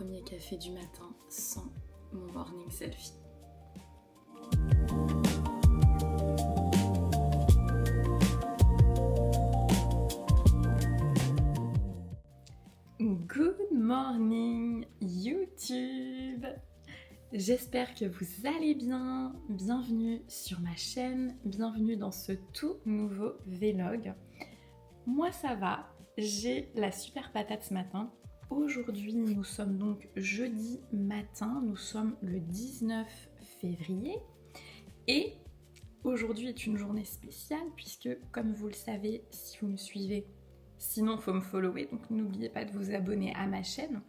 premier café du matin sans mon morning selfie. Good morning YouTube! J'espère que vous allez bien. Bienvenue sur ma chaîne, bienvenue dans ce tout nouveau vlog. Moi ça va, j'ai la super patate ce matin. Aujourd'hui nous sommes donc jeudi matin, nous sommes le 19 février et aujourd'hui est une journée spéciale puisque comme vous le savez si vous me suivez, sinon il faut me follower, donc n'oubliez pas de vous abonner à ma chaîne.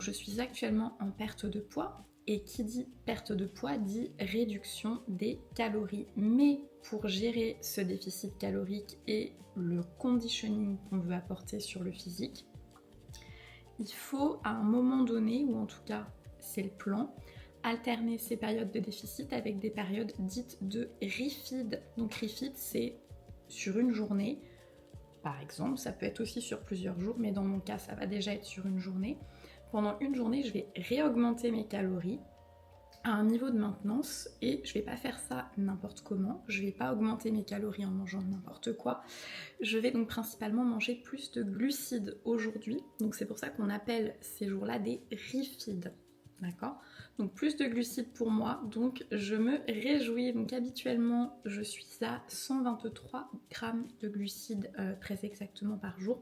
Je suis actuellement en perte de poids et qui dit perte de poids dit réduction des calories. Mais pour gérer ce déficit calorique et le conditioning qu'on veut apporter sur le physique, il faut à un moment donné, ou en tout cas c'est le plan, alterner ces périodes de déficit avec des périodes dites de refeed. Donc refeed c'est sur une journée, par exemple, ça peut être aussi sur plusieurs jours, mais dans mon cas ça va déjà être sur une journée. Pendant une journée, je vais réaugmenter mes calories à un niveau de maintenance et je vais pas faire ça n'importe comment. Je vais pas augmenter mes calories en mangeant n'importe quoi. Je vais donc principalement manger plus de glucides aujourd'hui. Donc c'est pour ça qu'on appelle ces jours-là des refeeds. D'accord ? Donc plus de glucides pour moi, donc je me réjouis. Donc habituellement je suis à 123 grammes de glucides très exactement par jour.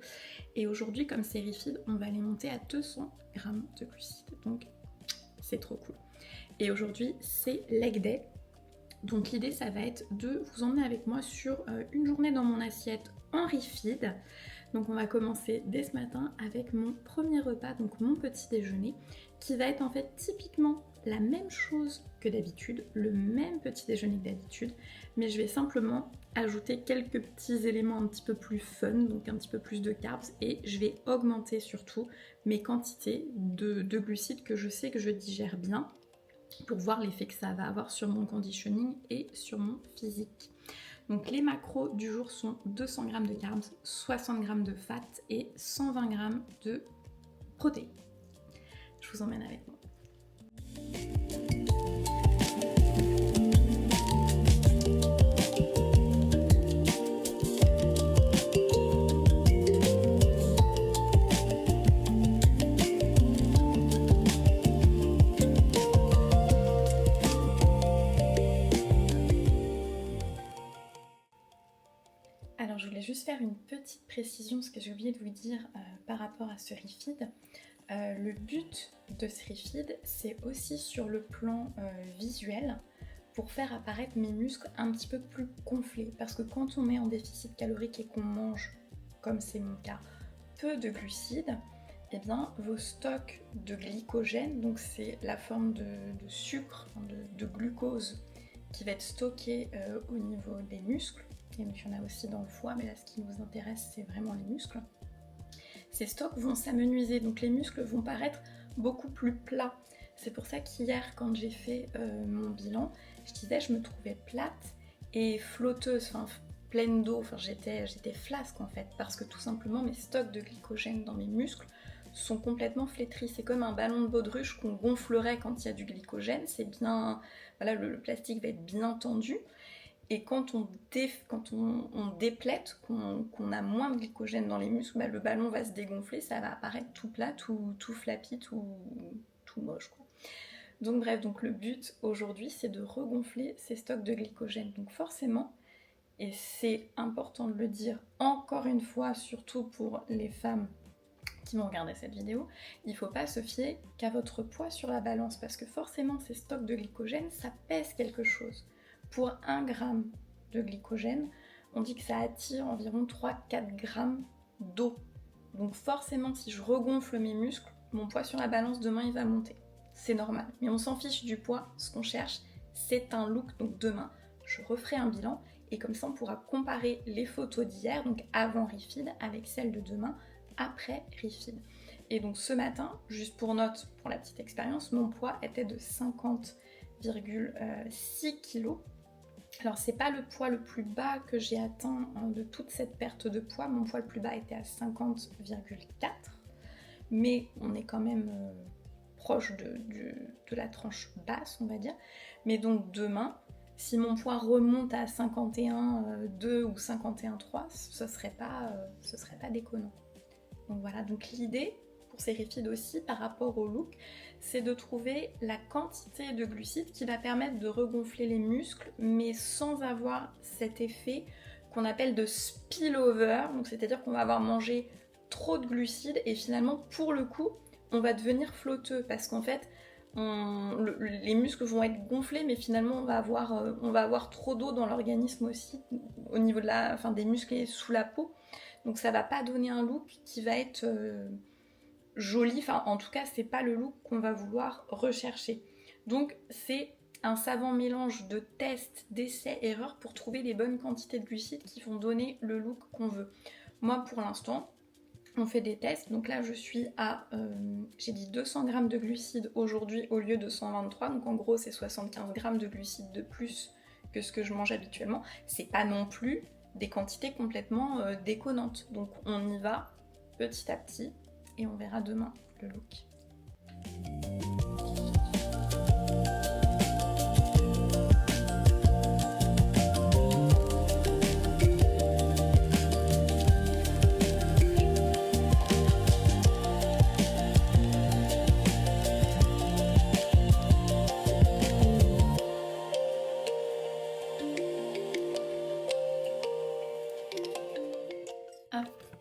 Et aujourd'hui comme c'est refeed, on va les monter à 200 grammes de glucides. Donc c'est trop cool. Et aujourd'hui c'est leg day. Donc l'idée ça va être de vous emmener avec moi sur une journée dans mon assiette en refeed. Donc on va commencer dès ce matin avec mon premier repas, donc mon petit déjeuner, qui va être en fait typiquement la même chose que d'habitude, le même petit déjeuner que d'habitude, mais je vais simplement ajouter quelques petits éléments un petit peu plus fun, donc un petit peu plus de carbs, et je vais augmenter surtout mes quantités de glucides que je sais que je digère bien, pour voir l'effet que ça va avoir sur mon conditioning et sur mon physique. Donc les macros du jour sont 200 g de carbs, 60 g de fat et 120 g de protéines. Je vous emmène avec moi. Alors je voulais juste faire une petite précision, ce que j'ai oublié de vous dire par rapport à ce refeed. Le but de ce refeed, c'est aussi sur le plan visuel, pour faire apparaître mes muscles un petit peu plus gonflés. Parce que quand on est en déficit calorique et qu'on mange, comme c'est mon cas, peu de glucides, eh bien vos stocks de glycogène, donc c'est la forme de sucre, de glucose qui va être stocké au niveau des muscles, et il y en a aussi dans le foie, mais là ce qui nous intéresse c'est vraiment les muscles. Ces stocks vont s'amenuiser, donc les muscles vont paraître beaucoup plus plats. C'est pour ça qu'hier quand j'ai fait mon bilan, je disais je me trouvais plate et flotteuse, enfin pleine d'eau, enfin j'étais flasque en fait, parce que tout simplement mes stocks de glycogène dans mes muscles sont complètement flétris. C'est comme un ballon de baudruche qu'on gonflerait quand il y a du glycogène, c'est bien, voilà, le plastique va être bien tendu. Et quand on déplète, qu'on a moins de glycogène dans les muscles, bah, le ballon va se dégonfler, ça va apparaître tout plat, tout flappy, tout moche, quoi. Donc bref, donc le but aujourd'hui c'est de regonfler ces stocks de glycogène. Donc forcément, et c'est important de le dire encore une fois, surtout pour les femmes qui vont regarder cette vidéo, il ne faut pas se fier qu'à votre poids sur la balance, parce que forcément ces stocks de glycogène, ça pèse quelque chose. Pour 1 gramme de glycogène, on dit que ça attire environ 3-4 grammes d'eau. Donc forcément, si je regonfle mes muscles, mon poids sur la balance demain, il va monter. C'est normal. Mais on s'en fiche du poids. Ce qu'on cherche, c'est un look. Donc demain, je referai un bilan. Et comme ça, on pourra comparer les photos d'hier, donc avant refeed, avec celles de demain, après refeed. Et donc ce matin, juste pour note, pour la petite expérience, mon poids était de 50,6 kg. Alors c'est pas le poids le plus bas que j'ai atteint de toute cette perte de poids, mon poids le plus bas était à 50,4, mais on est quand même proche de la tranche basse, on va dire. Mais donc demain, si mon poids remonte à 51,2 ou 51,3, ce serait pas déconnant. Donc voilà, donc l'idée pour ces rifides aussi par rapport au look, c'est de trouver la quantité de glucides qui va permettre de regonfler les muscles, mais sans avoir cet effet qu'on appelle de spillover, donc c'est-à-dire qu'on va avoir mangé trop de glucides et finalement pour le coup on va devenir flotteux parce qu'en fait les muscles vont être gonflés mais finalement on va avoir trop d'eau dans l'organisme aussi au niveau des muscles et sous la peau, donc ça va pas donner un look qui va être joli, enfin en tout cas c'est pas le look qu'on va vouloir rechercher. Donc c'est un savant mélange de tests, d'essais, erreurs pour trouver les bonnes quantités de glucides qui vont donner le look qu'on veut. Moi pour l'instant, on fait des tests, donc là je suis à, j'ai dit 200 g de glucides aujourd'hui au lieu de 123, donc en gros c'est 75 g de glucides de plus que ce que je mange habituellement. C'est pas non plus des quantités complètement déconnantes, donc on y va petit à petit et on verra demain le look.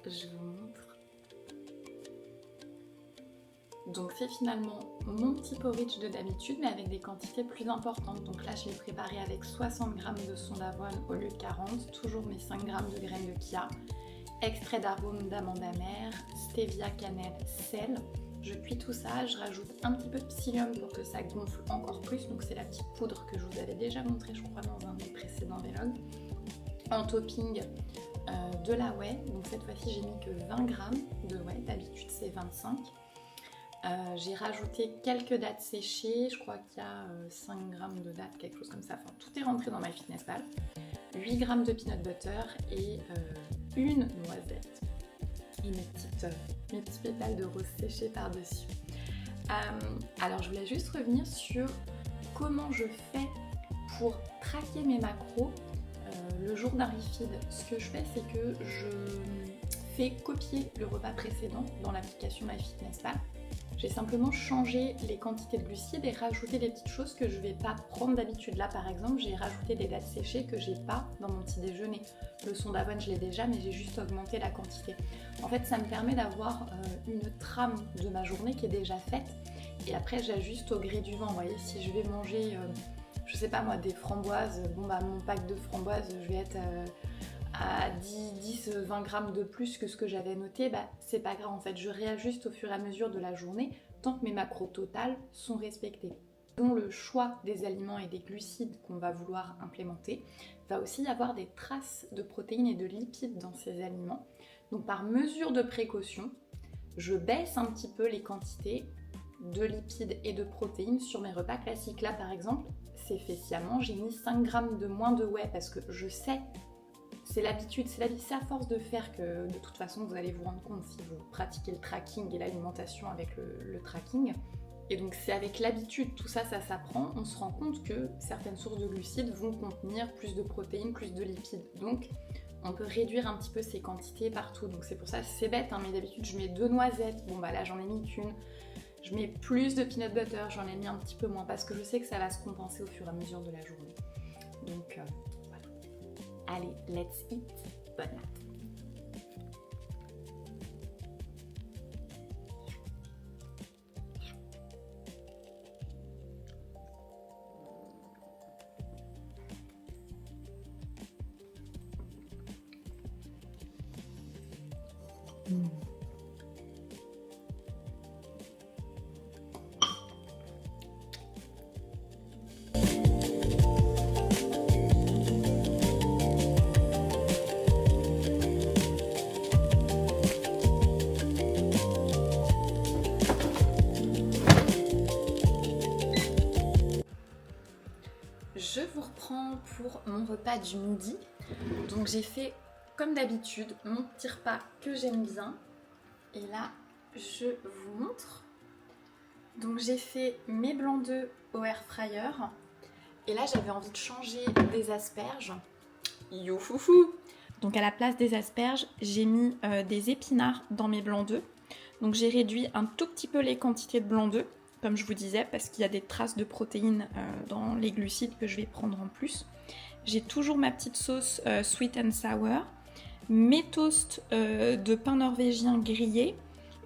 Je vous montre. Donc c'est finalement mon petit porridge de d'habitude mais avec des quantités plus importantes. Donc là je l'ai préparé avec 60 g de son d'avoine au lieu de 40, toujours mes 5 g de graines de chia, extrait d'arôme d'amande amère, stevia, cannelle, sel. Je cuis tout ça, je rajoute un petit peu de psyllium pour que ça gonfle encore plus. Donc c'est la petite poudre que je vous avais déjà montré je crois dans un des précédents vlogs. En topping de la whey, donc cette fois-ci j'ai mis que 20 g de whey, d'habitude c'est 25. J'ai rajouté quelques dattes séchées, je crois qu'il y a 5 g de dattes, quelque chose comme ça, enfin tout est rentré dans ma fitness pal. 8 g de peanut butter et une noisette. Et mes petites pétales de rose séchées par-dessus. Alors je voulais juste revenir sur comment je fais pour traquer mes macros le jour d'un refeed. Ce que je fais, c'est que je fais copier le repas précédent dans l'application MyFitnessPal. J'ai simplement changé les quantités de glucides et rajouté des petites choses que je ne vais pas prendre d'habitude. Là par exemple, j'ai rajouté des dattes séchées que j'ai pas dans mon petit déjeuner. Le son d'avoine, je l'ai déjà, mais j'ai juste augmenté la quantité. En fait, ça me permet d'avoir une trame de ma journée qui est déjà faite. Et après, j'ajuste au gré du vent. Vous voyez, si je vais manger, je sais pas moi, des framboises, bon bah mon pack de framboises, je vais être à 10-20 grammes de plus que ce que j'avais noté, bah c'est pas grave en fait, je réajuste au fur et à mesure de la journée tant que mes macros totales sont respectés. Dans le choix des aliments et des glucides qu'on va vouloir implémenter, il va aussi y avoir des traces de protéines et de lipides dans ces aliments. Donc par mesure de précaution, je baisse un petit peu les quantités de lipides et de protéines sur mes repas classiques. Là par exemple, c'est fait sciemment, j'ai mis 5 grammes de moins de whey parce que je sais, c'est l'habitude, c'est à force de faire que de toute façon vous allez vous rendre compte si vous pratiquez le tracking et l'alimentation avec le tracking. Et donc c'est avec l'habitude, tout ça, ça s'apprend, on se rend compte que certaines sources de glucides vont contenir plus de protéines, plus de lipides. Donc on peut réduire un petit peu ces quantités partout. Donc c'est pour ça, c'est bête, hein, mais d'habitude je mets 2 noisettes, bon bah là j'en ai mis qu'une. Je mets plus de peanut butter, j'en ai mis un petit peu moins parce que je sais que ça va se compenser au fur et à mesure de la journée. Donc voilà. Allez, let's eat. Bonne natte. Je vous reprends pour mon repas du midi. Donc j'ai fait comme d'habitude mon petit repas que j'aime bien. Et là, je vous montre. Donc j'ai fait mes blancs d'œufs au air fryer. Et là j'avais envie de changer des asperges. Youfoufou. Donc à la place des asperges, j'ai mis des épinards dans mes blancs d'œufs. Donc j'ai réduit un tout petit peu les quantités de blancs d'œufs, comme je vous disais, parce qu'il y a des traces de protéines dans les glucides que je vais prendre en plus. J'ai toujours ma petite sauce sweet and sour, mes toasts de pain norvégien grillé.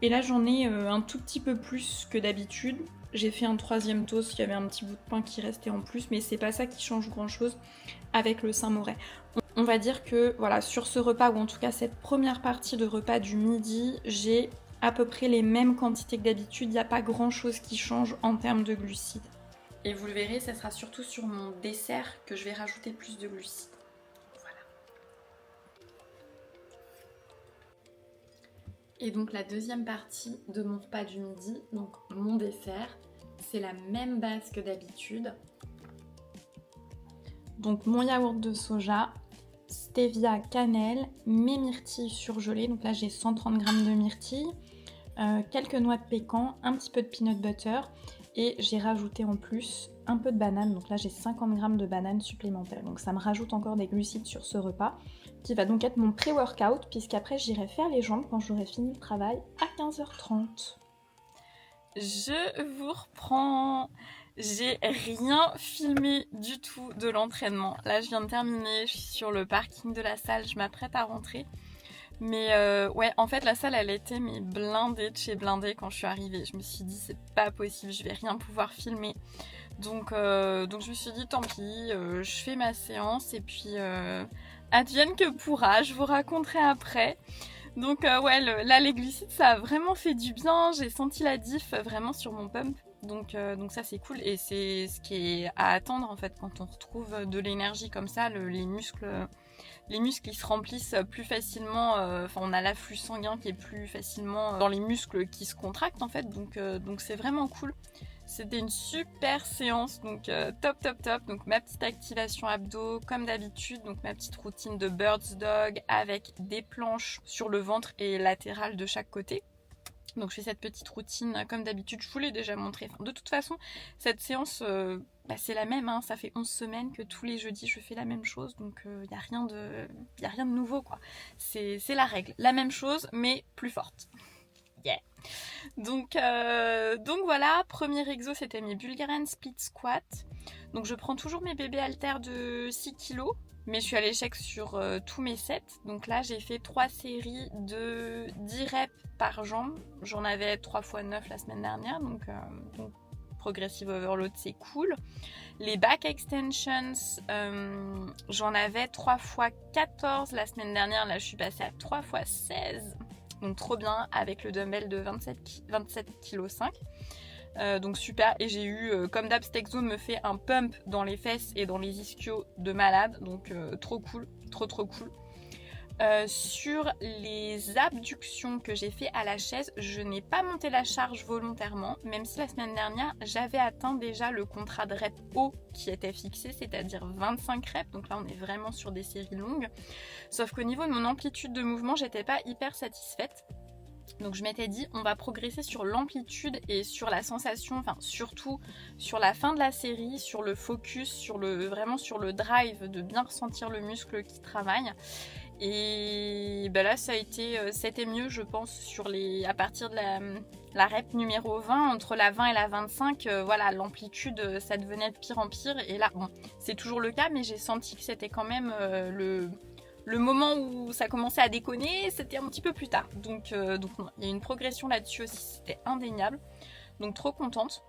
Et là j'en ai un tout petit peu plus que d'habitude. J'ai fait un 3e toast, il y avait un petit bout de pain qui restait en plus, mais c'est pas ça qui change grand chose avec le Saint-Moré. On va dire que voilà, sur ce repas, ou en tout cas cette première partie de repas du midi, j'ai à peu près les mêmes quantités que d'habitude, il n'y a pas grand chose qui change en termes de glucides. Et vous le verrez, ça sera surtout sur mon dessert que je vais rajouter plus de glucides. Voilà. Et donc la deuxième partie de mon repas du midi, donc mon dessert, c'est la même base que d'habitude. Donc mon yaourt de soja, stevia, cannelle, mes myrtilles surgelées, donc là j'ai 130 g de myrtilles, quelques noix de pécan, un petit peu de peanut butter et j'ai rajouté en plus un peu de banane, donc là j'ai 50 g de banane supplémentaires, donc ça me rajoute encore des glucides sur ce repas qui va donc être mon pré-workout puisqu'après j'irai faire les jambes quand j'aurai fini le travail à 15h30. Je vous reprends. J'ai rien filmé du tout de l'entraînement. Là, je viens de terminer, je suis sur le parking de la salle, je m'apprête à rentrer. Mais ouais, en fait, la salle, elle était blindée de chez blindée quand je suis arrivée. Je me suis dit, c'est pas possible, je vais rien pouvoir filmer. Donc je me suis dit, tant pis, je fais ma séance et puis advienne que pourra, je vous raconterai après. Donc ouais, là les glucides ça a vraiment fait du bien, j'ai senti la diff vraiment sur mon pump, donc ça c'est cool et c'est ce qui est à attendre en fait quand on retrouve de l'énergie comme ça, les muscles ils se remplissent plus facilement, on a l'afflux sanguin qui est plus facilement dans les muscles qui se contractent en fait, donc c'est vraiment cool. C'était une super séance, donc top. Donc ma petite activation abdos comme d'habitude, donc ma petite routine de Bird's Dog avec des planches sur le ventre et latéral de chaque côté. Donc je fais cette petite routine comme d'habitude, je vous l'ai déjà montré. Enfin, de toute façon, cette séance, c'est la même, hein. Ça fait 11 semaines que tous les jeudis je fais la même chose, donc il n'y a rien de nouveau quoi. C'est la règle, la même chose mais plus forte. Yeah. Donc voilà, premier exo c'était mes Bulgarian Split Squat. Donc je prends toujours mes bébés haltères de 6 kg, mais je suis à l'échec sur tous mes sets. Donc là j'ai fait 3 séries de 10 reps par jambe. J'en avais 3 x 9 la semaine dernière, donc progressive overload c'est cool. Les back extensions, j'en avais 3 x 14 la semaine dernière, là je suis passée à 3 x 16. Donc trop bien avec le dumbbell de 27,5 kg. Donc super, et j'ai eu, comme d'hab, cet exo me fait un pump dans les fesses et dans les ischios de malade, donc trop cool, trop cool. Sur les abductions que j'ai fait à la chaise, je n'ai pas monté la charge volontairement, même si la semaine dernière j'avais atteint déjà le contrat de rep haut qui était fixé, c'est-à-dire 25 reps, donc là on est vraiment sur des séries longues, sauf qu'au niveau de mon amplitude de mouvement j'étais pas hyper satisfaite. Donc je m'étais dit on va progresser sur l'amplitude et sur la sensation, enfin surtout sur la fin de la série, sur le focus, vraiment sur le drive, de bien ressentir le muscle qui travaille. Et ben là c'était mieux je pense à partir de la rep numéro 20, entre la 20 et la 25, voilà, l'amplitude ça devenait de pire en pire, et là bon, c'est toujours le cas mais j'ai senti que c'était quand même le moment où ça commençait à déconner, c'était un petit peu plus tard, donc non, il y a une progression là-dessus aussi, c'était indéniable, donc trop contente.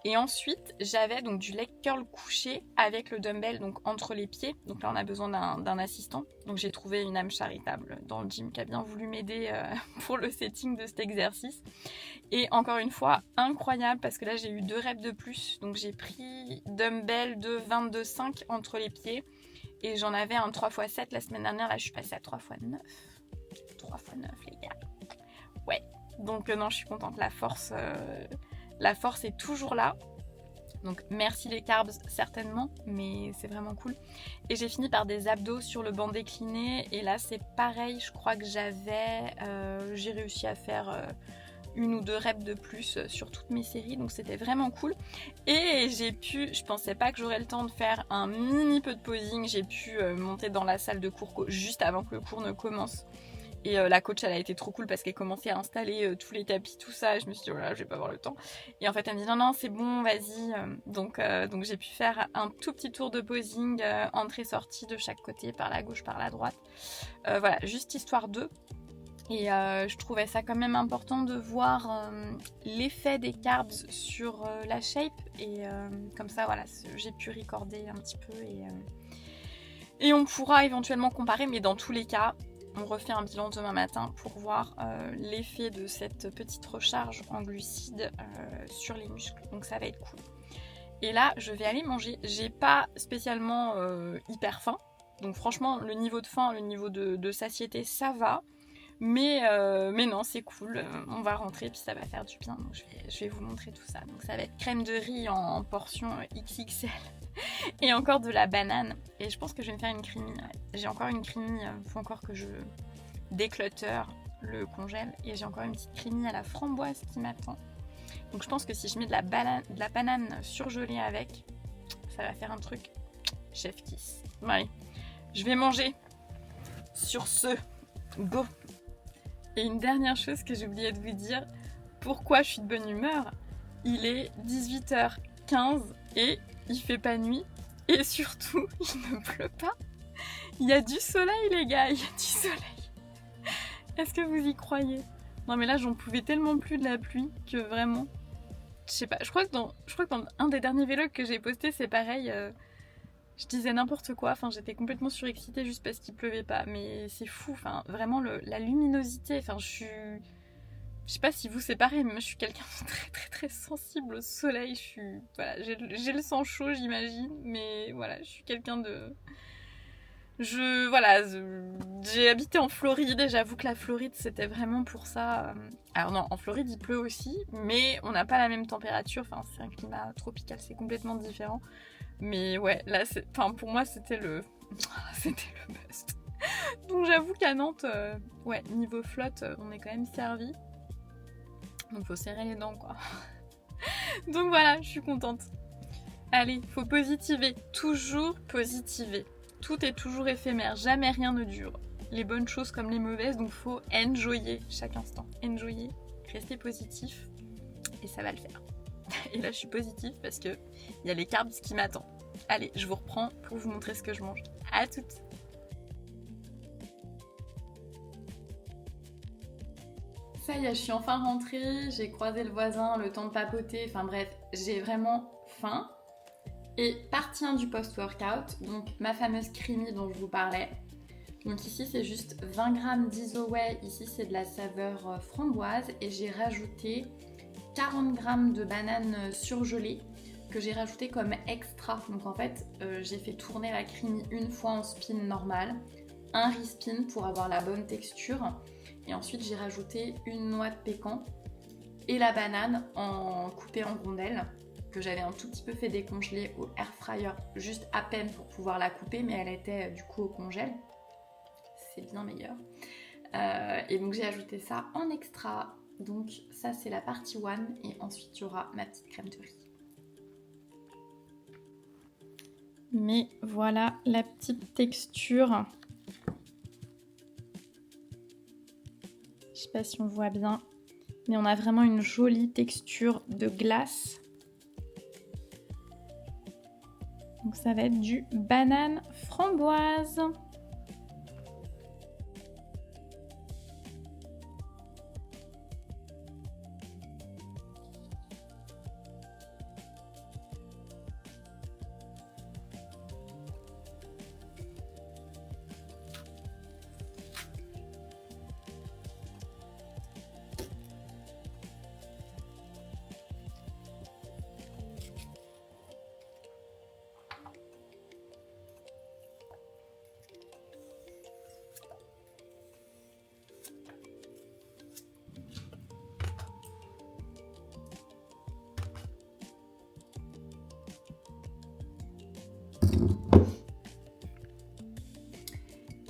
Et ensuite, j'avais donc du leg curl couché avec le dumbbell donc entre les pieds. Donc là, on a besoin d'un assistant. Donc j'ai trouvé une âme charitable dans le gym qui a bien voulu m'aider pour le setting de cet exercice. Et encore une fois, incroyable parce que là, j'ai eu 2 reps de plus. Donc j'ai pris dumbbell de 22,5 entre les pieds. Et j'en avais un 3x7 la semaine dernière. Là, je suis passée à 3x9. 3x9, les gars. Ouais. Donc non, je suis contente. La force est toujours là, donc merci les carbs certainement, mais c'est vraiment cool. Et j'ai fini par des abdos sur le banc décliné, et là c'est pareil, je crois que j'ai réussi à faire une ou deux reps de plus sur toutes mes séries, donc c'était vraiment cool. Et je pensais pas que j'aurais le temps de faire un mini peu de posing, j'ai pu monter dans la salle de cours juste avant que le cours ne commence. Et la coach, elle a été trop cool parce qu'elle commençait à installer tous les tapis, tout ça. Et je me suis dit, voilà, je vais pas avoir le temps. Et en fait, elle me dit, non, c'est bon, vas-y. Donc j'ai pu faire un tout petit tour de posing, entrée-sortie de chaque côté, par la gauche, par la droite. Voilà, juste histoire d'eux. Et je trouvais ça quand même important de voir l'effet des carbs sur la shape. Et comme ça, voilà, j'ai pu recorder un petit peu. Et on pourra éventuellement comparer, mais dans tous les cas, on refait un bilan demain matin pour voir l'effet de cette petite recharge en glucides sur les muscles. Donc ça va être cool. Et là, je vais aller manger. J'ai pas spécialement hyper faim. Donc franchement, le niveau de faim, le niveau de satiété, ça va. Mais non, c'est cool. On va rentrer puis ça va faire du bien. Donc je vais vous montrer tout ça. Donc ça va être crème de riz en portion XXL. Et encore de la banane. Et je pense que je vais me faire une creamy. J'ai encore une creamy. Il faut encore que je déclutter le congèle. Et j'ai encore une petite creamy à la framboise qui m'attend. Donc je pense que si je mets de la banane surgelée avec, ça va faire un truc chef kiss. Allez, je vais manger. Sur ce, go. Et une dernière chose que j'ai oublié de vous dire. Pourquoi je suis de bonne humeur? Il est 18h15 et il fait pas nuit. Et surtout, il ne pleut pas. Il y a du soleil, les gars, il y a du soleil. Est-ce que vous y croyez? Non, mais là, j'en pouvais tellement plus de la pluie que vraiment... Je sais pas, je crois que dans un des derniers vlogs que j'ai posté, c'est pareil. Je disais n'importe quoi, enfin, j'étais complètement surexcitée juste parce qu'il pleuvait pas. Mais c'est fou, enfin, vraiment, la luminosité, enfin, je sais pas si vous c'est pareil, mais moi je suis quelqu'un de très très très sensible au soleil. Voilà, j'ai le sang chaud, j'imagine, mais voilà, je suis quelqu'un de... J'ai habité en Floride et j'avoue que la Floride c'était vraiment pour ça. Alors non, en Floride il pleut aussi, mais on n'a pas la même température. Enfin, c'est un climat tropical, c'est complètement différent. Mais ouais, là, pour moi c'était c'était le best. Donc j'avoue qu'à Nantes, ouais, niveau flotte, on est quand même servi. Donc faut serrer les dents, quoi. Donc voilà, je suis contente. Allez, faut positiver. Toujours positiver. Tout est toujours éphémère, jamais rien ne dure. Les bonnes choses comme les mauvaises, donc faut enjoyer chaque instant. Enjoyer, rester positif, et ça va le faire. Et là, je suis positive parce que il y a les carbs qui m'attendent. Allez, je vous reprends pour vous montrer ce que je mange. À toutes! Ça y est, je suis enfin rentrée, j'ai croisé le voisin, le temps de papoter, enfin bref, j'ai vraiment faim. Et partie 1 du post-workout, donc ma fameuse creamy dont je vous parlais. Donc ici c'est juste 20 g d'Isoway, ici c'est de la saveur framboise et j'ai rajouté 40 g de banane surgelée que j'ai rajouté comme extra. Donc en fait j'ai fait tourner la creamy une fois en spin normal, un re-spin pour avoir la bonne texture et ensuite j'ai rajouté une noix de pécan et la banane coupée en rondelles que j'avais un tout petit peu fait décongeler au air fryer, juste à peine pour pouvoir la couper, mais elle était du coup au congèle. C'est bien meilleur. Et donc j'ai ajouté ça en extra. Donc ça c'est la partie 1 et ensuite il y aura ma petite crème de riz. Mais voilà la petite texture. Je sais pas si on voit bien, mais on a vraiment une jolie texture de glace. Donc ça va être du banane framboise.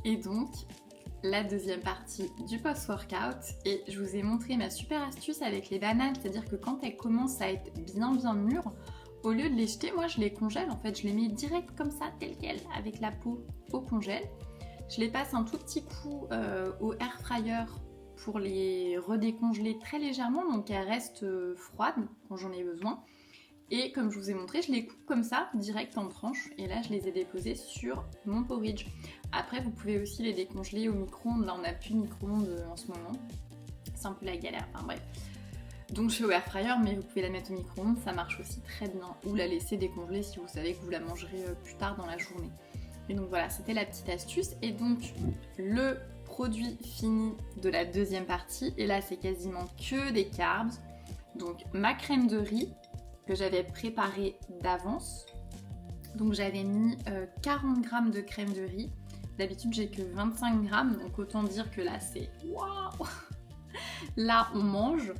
Et donc, la deuxième partie du post-workout et je vous ai montré ma super astuce avec les bananes, c'est-à-dire que quand elles commencent à être bien mûres, au lieu de les jeter, moi je les congèle en fait, je les mets direct comme ça, telles quelles, avec la peau au congèle. Je les passe un tout petit coup au air fryer pour les redécongeler très légèrement, donc elles restent froides quand j'en ai besoin. Et comme je vous ai montré, je les coupe comme ça, direct en tranches. Et là, je les ai déposées sur mon porridge. Après, vous pouvez aussi les décongeler au micro-ondes. Là, on n'a plus de micro-ondes en ce moment. C'est un peu la galère, enfin bref. Donc je fais au air fryer, mais vous pouvez la mettre au micro-ondes, ça marche aussi très bien. Ou la laisser décongeler si vous savez que vous la mangerez plus tard dans la journée. Et donc voilà, c'était la petite astuce. Et donc, le produit fini de la deuxième partie. Et là, c'est quasiment que des carbs. Donc, ma crème de riz que j'avais préparée d'avance. Donc j'avais mis 40 g de crème de riz. D'habitude j'ai que 25 g, donc autant dire que là c'est waouh. Là on mange.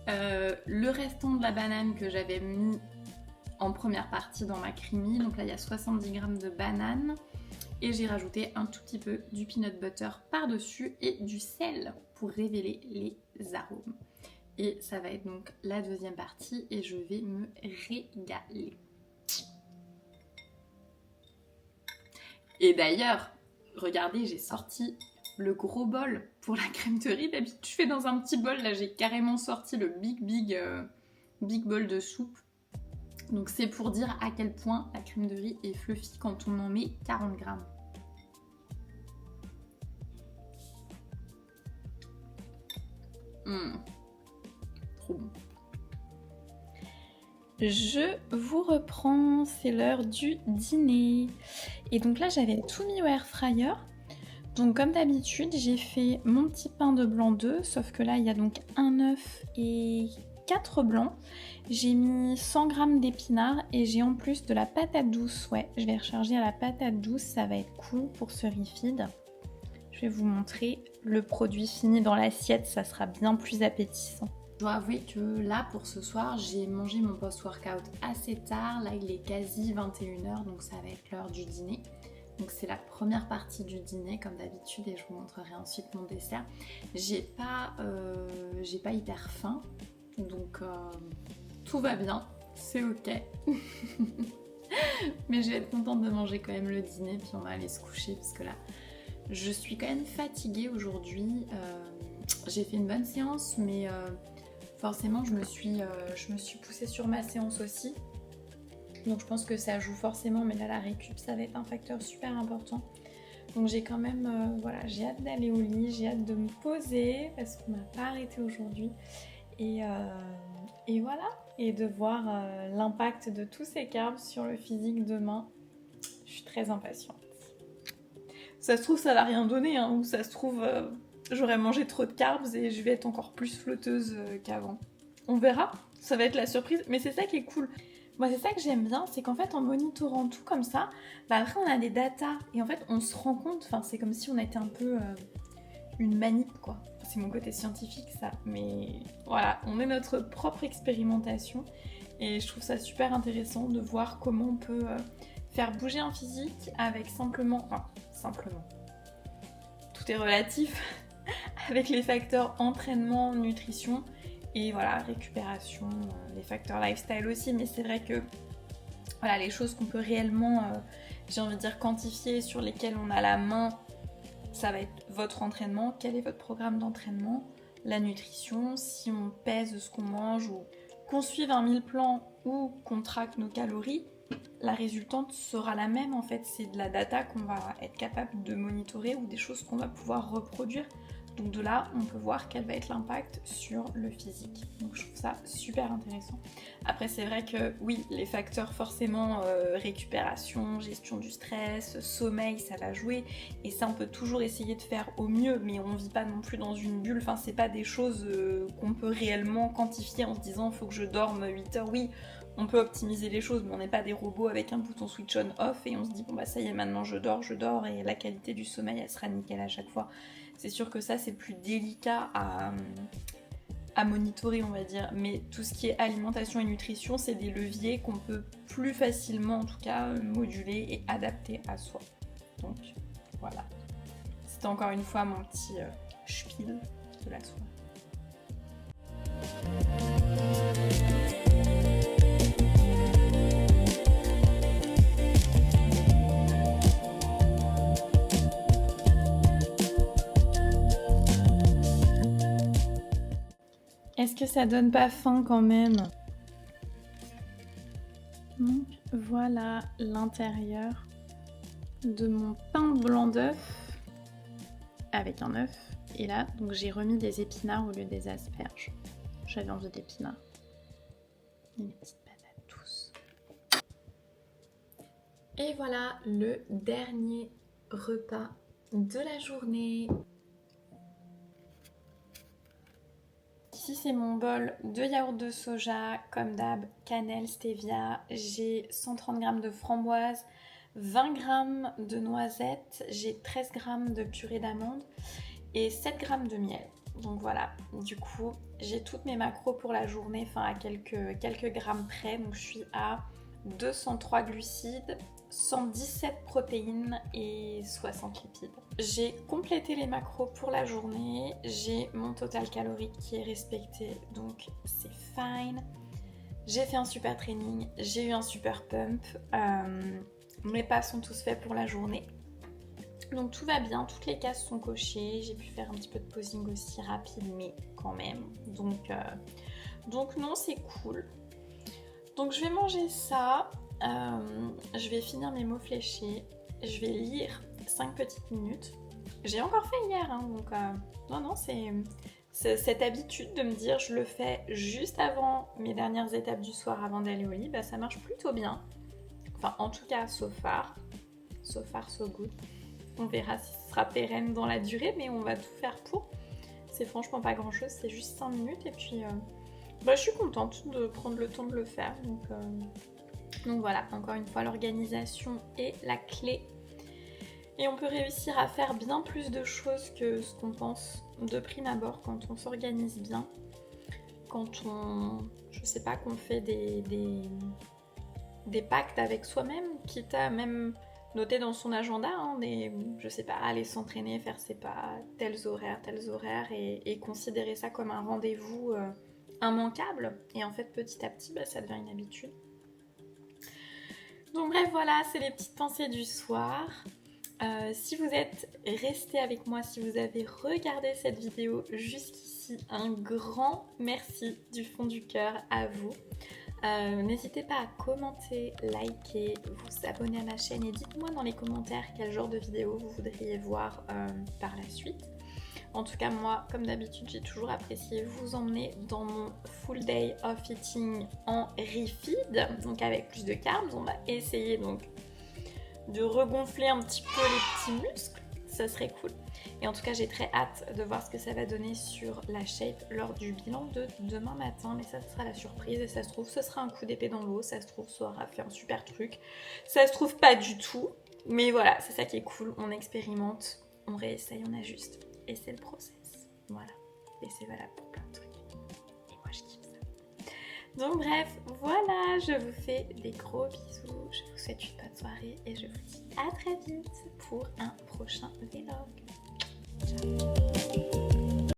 Le restant de la banane que j'avais mis en première partie dans ma creamy, donc là il y a 70 g de banane. Et j'ai rajouté un tout petit peu du peanut butter par-dessus et du sel pour révéler les arômes. Et ça va être donc la deuxième partie et je vais me régaler. Et d'ailleurs, regardez, j'ai sorti le gros bol pour la crème de riz. D'habitude, je fais dans un petit bol. Là, j'ai carrément sorti le big bol de soupe. Donc c'est pour dire à quel point la crème de riz est fluffy quand on en met 40 g. Trop bon. Je vous reprends, c'est l'heure du dîner. Et donc là, j'avais tout mis au air fryer. Donc comme d'habitude, j'ai fait mon petit pain de blanc d'œuf, sauf que là, il y a donc un œuf et 4 blancs. J'ai mis 100 g d'épinards et j'ai en plus de la patate douce. Ouais, je vais recharger à la patate douce, ça va être cool pour ce refeed. Je vais vous montrer le produit fini dans l'assiette, ça sera bien plus appétissant. Je dois avouer que là, pour ce soir, j'ai mangé mon post-workout assez tard. Là, il est quasi 21h, donc ça va être l'heure du dîner. Donc c'est la première partie du dîner, comme d'habitude, et je vous montrerai ensuite mon dessert. J'ai pas hyper faim, donc tout va bien, c'est ok. Mais je vais être contente de manger quand même le dîner, puis on va aller se coucher, parce que là, je suis quand même fatiguée aujourd'hui. J'ai fait une bonne séance, mais forcément je me suis poussée sur ma séance aussi. Donc je pense que ça joue forcément, mais là la récup ça va être un facteur super important. Donc j'ai quand même, voilà, j'ai hâte d'aller au lit, j'ai hâte de me poser parce qu'on m'a pas arrêté aujourd'hui. Et voilà, et de voir l'impact de tous ces carbs sur le physique demain. Je suis très impatiente. Ça se trouve ça va rien donner, hein, ou ça se trouve j'aurais mangé trop de carbs et je vais être encore plus flotteuse qu'avant. On verra, ça va être la surprise, mais c'est ça qui est cool. Moi c'est ça que j'aime bien, c'est qu'en fait en monitorant tout comme ça, bah après on a des datas et en fait on se rend compte, enfin c'est comme si on était un peu une manip quoi. C'est mon côté scientifique ça, mais voilà, on est notre propre expérimentation et je trouve ça super intéressant de voir comment on peut faire bouger un physique avec simplement, tout est relatif, avec les facteurs entraînement, nutrition et voilà, récupération, les facteurs lifestyle aussi, mais c'est vrai que voilà, les choses qu'on peut réellement, j'ai envie de dire, quantifier, sur lesquelles on a la main, ça va être votre entraînement, quel est votre programme d'entraînement, la nutrition, si on pèse ce qu'on mange ou qu'on suive un meal plan ou qu'on traque nos calories, la résultante sera la même en fait, c'est de la data qu'on va être capable de monitorer ou des choses qu'on va pouvoir reproduire. Donc de là, on peut voir quel va être l'impact sur le physique. Donc je trouve ça super intéressant. Après c'est vrai que oui, les facteurs forcément récupération, gestion du stress, sommeil, ça va jouer. Et ça on peut toujours essayer de faire au mieux, mais on vit pas non plus dans une bulle. Enfin c'est pas des choses qu'on peut réellement quantifier en se disant faut que je dorme 8 heures. Oui, on peut optimiser les choses, mais on n'est pas des robots avec un bouton switch on off et on se dit bon bah ça y est maintenant je dors et la qualité du sommeil elle sera nickel à chaque fois. C'est sûr que ça c'est plus délicat à monitorer on va dire, mais tout ce qui est alimentation et nutrition c'est des leviers qu'on peut plus facilement en tout cas moduler et adapter à soi. Donc voilà, C'était encore une fois mon petit spiel de la soirée. Est-ce que ça donne pas faim quand même? Donc voilà l'intérieur de mon pain blanc d'œuf avec un œuf. Et là, donc j'ai remis des épinards au lieu des asperges. J'avais envie d'épinards. Et mes petites patates douces. Et voilà le dernier repas de la journée. Ici c'est mon bol de yaourt de soja, comme d'hab, cannelle, stevia. J'ai 130 g de framboises, 20 g de noisettes, j'ai 13 g de purée d'amande et 7 g de miel. Donc voilà, du coup j'ai toutes mes macros pour la journée, enfin à quelques grammes près. Donc je suis à 203 glucides, 117 protéines et 60 lipides. J'ai complété les macros pour la journée, j'ai mon total calorique qui est respecté, donc c'est fine. J'ai fait un super training, j'ai eu un super pump, mes pas sont tous faits pour la journée. Donc tout va bien, toutes les cases sont cochées, j'ai pu faire un petit peu de posing aussi rapide, mais quand même. Donc non, c'est cool. Donc je vais manger ça, je vais finir mes mots fléchés, je vais lire 5 petites minutes. J'ai encore fait hier, hein, donc non, c'est cette habitude de me dire je le fais juste avant mes dernières étapes du soir avant d'aller au lit, bah, ça marche plutôt bien. Enfin en tout cas so far so good. On verra si ce sera pérenne dans la durée, mais on va tout faire pour. C'est franchement pas grand chose, c'est juste 5 minutes et puis je suis contente de prendre le temps de le faire. Donc voilà, encore une fois, l'organisation est la clé. Et on peut réussir à faire bien plus de choses que ce qu'on pense de prime abord quand on s'organise bien. Quand qu'on fait des pactes avec soi-même, quitte à même noter dans son agenda, aller s'entraîner, faire ses pas, tels horaires, et considérer ça comme un rendez-vous immanquable. Et en fait, petit à petit, ça devient une habitude. Donc bref, voilà, c'est les petites pensées du soir. Si vous êtes resté avec moi, si vous avez regardé cette vidéo jusqu'ici, un grand merci du fond du cœur à vous. N'hésitez pas à commenter, liker, vous abonner à ma chaîne et dites-moi dans les commentaires quel genre de vidéo vous voudriez voir par la suite. En tout cas, moi, comme d'habitude, j'ai toujours apprécié vous emmener dans mon full day of eating en refeed, donc avec plus de carbs. On va essayer donc de regonfler un petit peu les petits muscles, ça serait cool. Et en tout cas, j'ai très hâte de voir ce que ça va donner sur la shape lors du bilan de demain matin. Mais ça, ce sera la surprise. Et ça se trouve, ce sera un coup d'épée dans l'eau. Ça se trouve, ça aura fait un super truc. Ça se trouve pas du tout. Mais voilà, c'est ça qui est cool. On expérimente, on réessaye, on ajuste. Et c'est le process. Voilà. Et c'est valable pour plein de trucs. Et moi, je kiffe ça. Donc bref, voilà. Je vous fais des gros bisous. Je vous souhaite une bonne soirée. Et je vous dis à très vite pour un prochain vlog. Ciao.